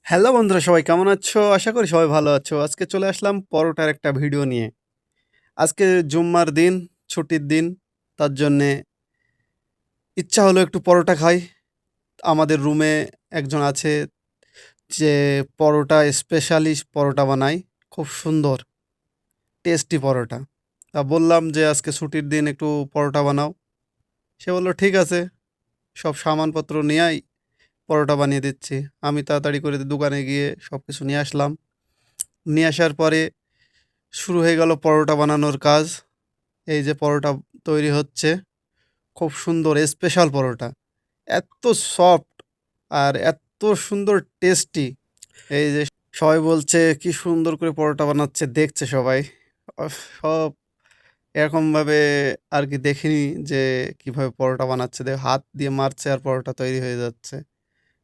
Hello বন্ধুরা, সবাই কেমন আছো? আশা করি সবাই ভালো আছো। আজকে চলে আসলাম পরোটার একটা ভিডিও নিয়ে। আজকে জুম্মার দিন, ছুটির দিন। তার জন্যে ইচ্ছা হলো একটু পরোটা খাই। আমাদের রুমে একজন আছে যে পরোটা স্পেশালিস্ট পরোটা বানায়। খুব সুন্দর টেস্টি পরোটা। তা বললাম যে আজকে ছুটির দিন একটু পরোটা বানাও। সে বলল ঠিক আছে, সব সামানপত্র নিয়ে আয়, পরোটা বানিয়ে দিচ্ছি। আমি তাড়াতাড়ি করে দোকানে গিয়ে সব কিছু নিয়ে আসলাম। নিয়ে আসার পরে শুরু হয়ে গেল পরোটা বানানোর কাজ। এই যে পরোটা তৈরি হচ্ছে, খুব সুন্দর স্পেশাল পরোটা। এত সফট আর এত সুন্দর টেস্টি। এই যে সবাই বলছে কি সুন্দর করে পরোটা বানাচ্ছে, দেখছে সবাই। সব এরকমভাবে আর কি দেখিনি যে কিভাবে পরোটা বানাচ্ছে। হাত দিয়ে মারছে আর পরোটা তৈরি হয়ে যাচ্ছে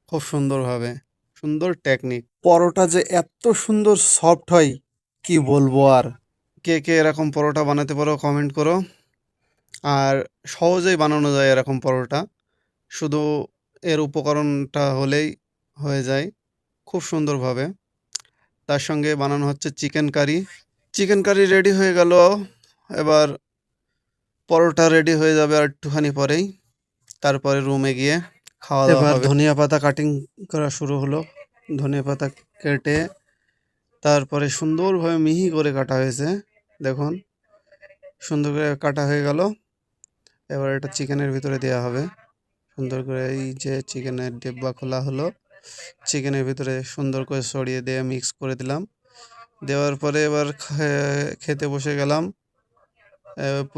খুব সুন্দরভাবে। সুন্দর টেকনিক। পরোটা যে এত সুন্দর সফট হয় কি বলবো আর। কে কে এরকম পরোটা বানাতে পারো কমেন্ট করো। আর সহজেই বানানো যায় এরকম পরোটা। শুধু এর উপকরণটা হলেই হয়ে যায় খুব সুন্দরভাবে। তার সঙ্গে বানানো হচ্ছে chicken curry. Chicken curry ready হয়ে গেল। এবার পরোটা রেডি হয়ে যাবে আর একটুখানি পরেই। তারপরে রুমে গিয়ে খাওয়া দাওয়া হবে। ধনিয়া পাতা কাটিং করা শুরু হলো। ধনিয়া পাতা কেটে তারপরে সুন্দরভাবে মিহি করে কাটা হয়েছে। দেখুন, সুন্দর করে কাটা হয়ে গেল। এবার এটা চিকেনের ভিতরে দেওয়া হবে সুন্দর করে। এই যে চিকেনের ডিব্বা খোলা হলো, চিকেনের ভিতরে সুন্দর করে ছড়িয়ে দিয়ে মিক্স করে দিলাম। দেওয়ার পরে এবার খেতে বসে গেলাম।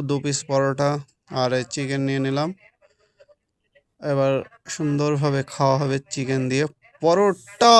2 পিস পরোটা আর এই চিকেন নিয়ে নিলাম। এবার সুন্দরভাবে খাওয়া হবে চিকেন দিয়ে পরোটা।